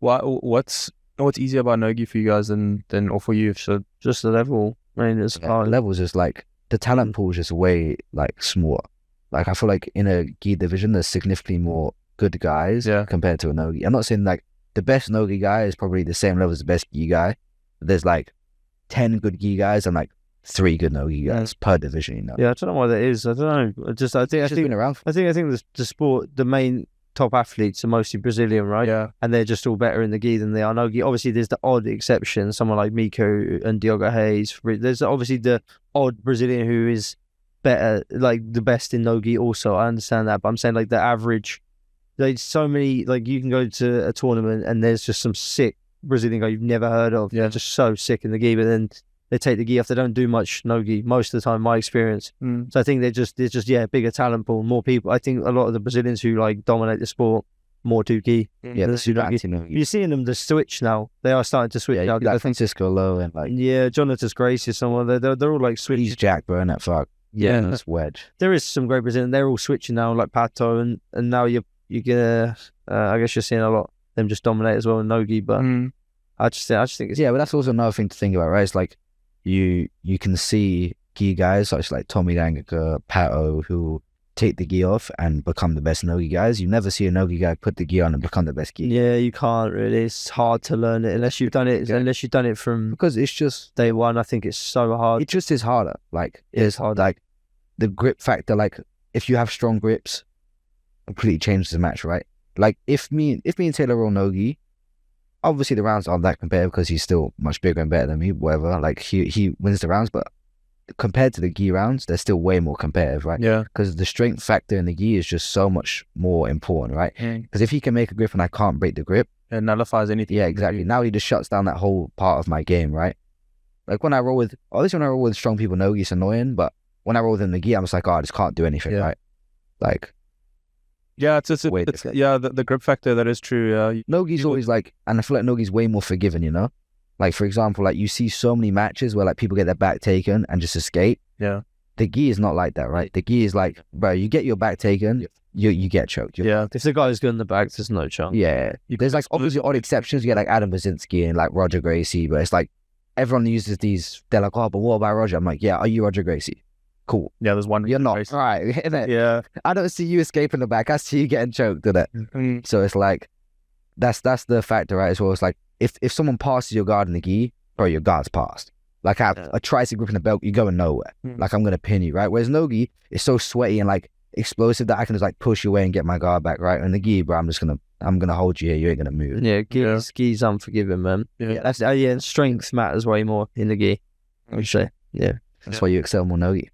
What's easier about no gi for you guys than or for you? So Just the level. I mean, it's The levels is like the talent pool is just way like smaller. Like I feel like in a gi division, there's significantly more good guys compared to a no gi. I'm not saying like the best no gi guy is probably the same level as the best gi guy. There's like 10 good gi guys and like 3 good no gi guys per division. You know. Yeah, I don't know why that is. I don't know. I think been around. I think the sport, the main top athletes are mostly Brazilian, right? Yeah. And they're just all better in the gi than they are no gi. Obviously, there's the odd exception, someone like Miko and Diogo Reis. There's obviously the odd Brazilian who is better, like the best in no gi also. I understand that, but I'm saying like the average, there's so many, like you can go to a tournament and there's just some sick Brazilian guy you've never heard of. Yeah. They're just so sick in the gi, but then they take the gi off. They don't do much no gi most of the time, my experience. So I think there's just bigger talent pool, more people. I think a lot of the Brazilians who like dominate the sport more do gi. Yeah, that's you're seeing them the switch now. They are starting to switch out. Like Francisco Lowe and like Jonathan Gracie is someone. They're all like switching. He's Jack Burnett, fuck. Yeah, that's wedge. There is some great Brazilian. They're all switching now, like Pato, and now you're gonna. I guess you're seeing a lot of them just dominate as well in no gi. But I just think it's but that's also another thing to think about, right? It's like you can see gi guys such like Tommy Langaka, Pato, who take the gi off and become the best no gi guys. You never see a no gi guy put the gi on and become the best gi. Yeah, you can't really. It's hard to learn it unless you've done it. Unless you've done it from because it's just day one. I think it's so hard. It just is harder. Like it's hard. Like the grip factor. Like if you have strong grips, completely changes the match, right? Like if me and Taylor roll no gi, obviously the rounds aren't that competitive because he's still much bigger and better than me. Whatever. Like he wins the rounds, but compared to the gi rounds, they're still way more competitive, right? Yeah. Because the strength factor in the gi is just so much more important, right? Because if he can make a grip and I can't break the grip, it nullifies anything. Yeah, exactly. Now he just shuts down that whole part of my game, right? Like when I roll with, obviously when I roll with strong people, no gi is annoying, but when I roll with them the gi, I'm just like, oh, I just can't do anything, right? Like, yeah, it's the grip factor, that is true. No gi's always like, and I feel like no gi's way more forgiving, you know? Like, for example, like you see so many matches where like people get their back taken and just escape. Yeah. The gi is not like that, right? The gi is like, bro, you get your back taken, you get choked. Yeah. If the guy's good in the back, there's no chance. Yeah. There's like obviously odd exceptions. You get like Adam Basinski and like Roger Gracie, but it's like everyone uses these, they're like, oh, but what about Roger? I'm like, yeah, are you Roger Gracie? Cool. Yeah, there's one. You're not. Right. Innit? Yeah. I don't see you escaping the back. I see you getting choked, innit? So it's like, that's the factor, right? As well, it's like, if someone passes your guard in the gi, bro, your guard's passed. Like a tricep grip in the belt, you're going nowhere. Like I'm gonna pin you, right? Whereas no gi is so sweaty and like explosive that I can just like push you away and get my guard back, right? And the gi, bro, I'm gonna hold you here. You ain't gonna move. Yeah, gi's unforgiving, man. Yeah, that's strength matters way more in the gi. I would say. Yeah, that's why you excel more no gi.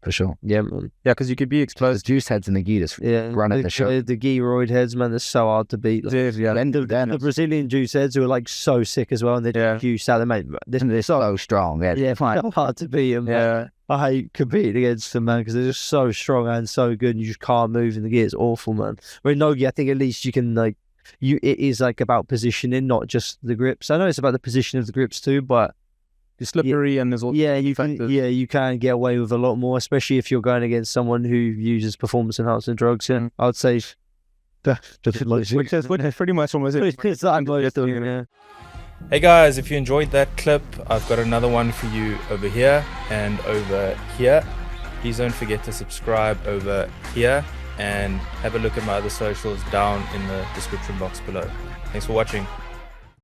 For sure. Yeah, man. Yeah, because you could be explosive. Juice heads in the gi just run at the show. The gi roid heads, man, they're so hard to beat. Like, the Brazilian juice heads who are like so sick as well, and they're huge salad, mate. They're so strong. Yeah, so hard to beat them. Yeah. I hate competing against them, man, because they're just so strong and so good, and you just can't move in the gi. It's awful, man. Where in no gi, I think at least you can like, it is like about positioning, not just the grips. I know it's about the position of the grips too, but you're slippery and there's all you can get away with a lot more, especially if you're going against someone who uses performance enhancing drugs. And I would say which is pretty much almost it. Hey guys, if you enjoyed that clip, I've got another one for you over here and over here. Please don't forget to subscribe over here and have a look at my other socials down in the description box below. Thanks for watching.